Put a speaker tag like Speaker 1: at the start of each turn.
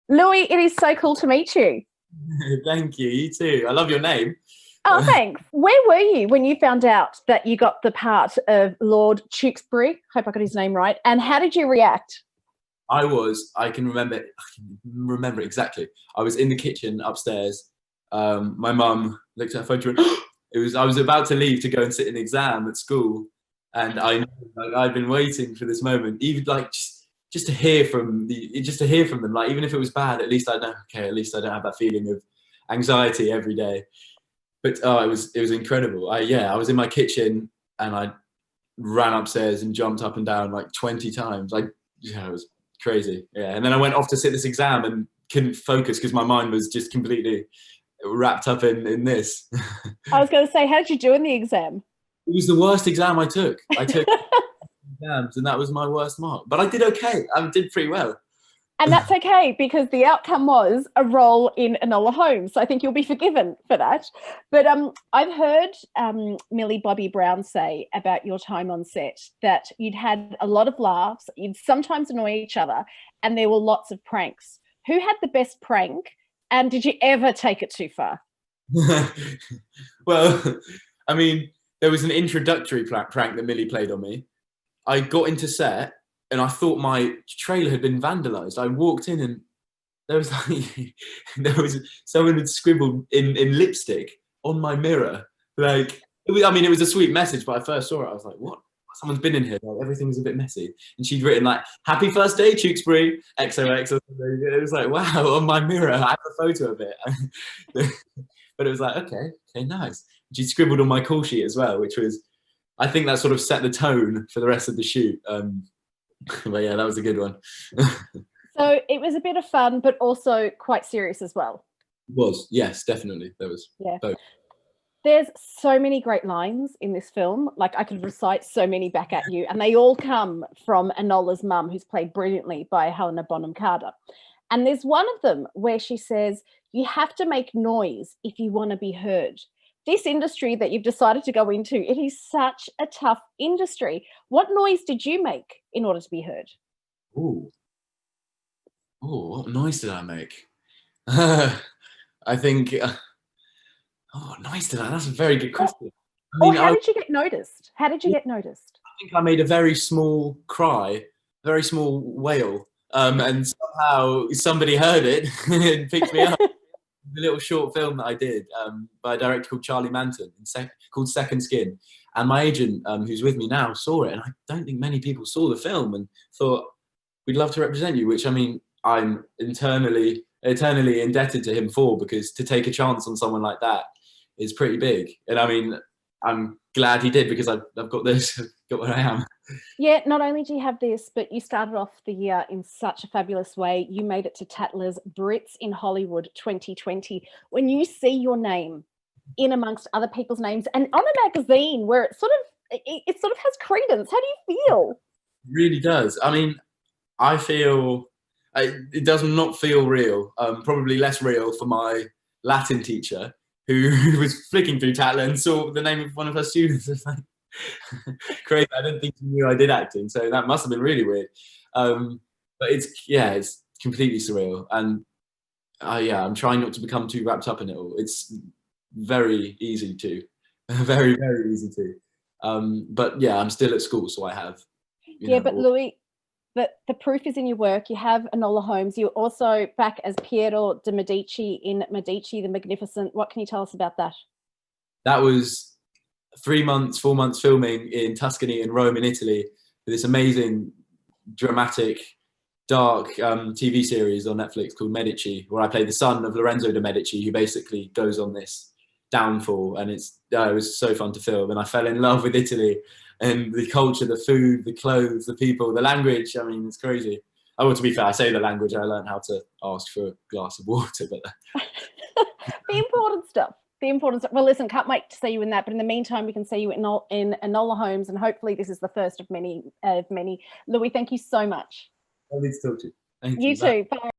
Speaker 1: Louis, it is so cool to meet you.
Speaker 2: Thank you. You too. I love your name.
Speaker 1: Oh, thanks. Where were you when you found out that you got the part of Lord Tewkesbury? Hope I got his name right. And how did you react?
Speaker 2: I can remember it exactly. I was in the kitchen upstairs. My mum looked at her phone. She went, I was about to leave to go and sit an exam at school, and I'd been waiting for this moment, even like just to hear from them. Like even if it was bad, at least I know. Okay, at least I don't have that feeling of anxiety every day. But it was incredible. I was in my kitchen and I ran upstairs and jumped up and down like 20 times. It was crazy. Yeah, and then I went off to sit this exam and couldn't focus because my mind was just completely wrapped up in this.
Speaker 1: I was going to say, how did you do in the exam?
Speaker 2: It was the worst exam I took. I took exams and that was my worst mark. But I did okay. I did pretty well.
Speaker 1: And that's okay, because the outcome was a role in Enola Holmes. So I think you'll be forgiven for that. But I've heard Millie Bobby Brown say about your time on set that you'd had a lot of laughs, you'd sometimes annoy each other, and there were lots of pranks. Who had the best prank, and did you ever take it too far?
Speaker 2: Well, I mean, there was an introductory prank that Millie played on me. I got into set and I thought my trailer had been vandalized. I walked in and there was like someone had scribbled in lipstick on my mirror. Like it was a sweet message, but I first saw it, I was like, what? Someone's been in here. Like, everything's a bit messy. And she'd written like, "Happy first day, Tewkesbury, XOX." Or something. It was like, wow, on my mirror, I have a photo of it. But it was like, okay, nice. She scribbled on my call sheet as well, which was, I think that sort of set the tone for the rest of the shoot. But yeah, that was a good one.
Speaker 1: So it was a bit of fun, but also quite serious as well.
Speaker 2: It was, yes, definitely. There was both.
Speaker 1: There's so many great lines in this film. Like I could recite so many back at you, and they all come from Enola's mum, who's played brilliantly by Helena Bonham Carter. And there's one of them where she says, "You have to make noise if you want to be heard." This industry that you've decided to go into, it is such a tough industry. What noise did you make in order to be heard?
Speaker 2: Ooh. What noise did I make? I think. What noise did I? That's a very good question.
Speaker 1: How did you get noticed? How did you get noticed?
Speaker 2: I think I made a very small cry, very small wail, and somehow somebody heard it and picked me up. The little short film that I did by a director called Charlie Manton called Second Skin. And my agent, who's with me now, saw it. And I don't think many people saw the film and thought, "We'd love to represent you," which, I mean, I'm eternally indebted to him for, because to take a chance on someone like that is pretty big. And I mean, I'm glad he did, because I've got this, got where I am.
Speaker 1: Yeah, not only do you have this, but you started off the year in such a fabulous way. You made it to Tatler's Brits in Hollywood 2020. When you see your name in amongst other people's names and on a magazine where it sort of has credence, how do you feel?
Speaker 2: It really does. I mean, I feel it does not feel real. Probably less real for my Latin teacher, who was flicking through Tatler and saw the name of one of her students. It's like crazy. I don't think she knew I did acting, so that must have been really weird. But it's completely surreal, and I'm trying not to become too wrapped up in it all. It's very easy to, very easy to. But yeah, I'm still at school, so I have.
Speaker 1: But Louis, the proof is in your work. You have Enola Holmes. You're also back as Piero de Medici in Medici the Magnificent. What can you tell us about that?
Speaker 2: That was 4 months filming in Tuscany and Rome in Italy for this amazing, dramatic, dark TV series on Netflix called Medici, where I play the son of Lorenzo de Medici, who basically goes on this downfall. And it was so fun to film, and I fell in love with Italy and the culture, the food, the clothes, the people, the language. I mean, it's crazy. Oh, to be fair, I say the language. I learned how to ask for a glass of water, but
Speaker 1: the important stuff. The important stuff. Well, listen, can't wait to see you in that. But in the meantime, we can see you in Enola Holmes, and hopefully this is the first of many. Louis, thank you so much.
Speaker 2: Lovely to talk to you. Thank you.
Speaker 1: You too. Bye.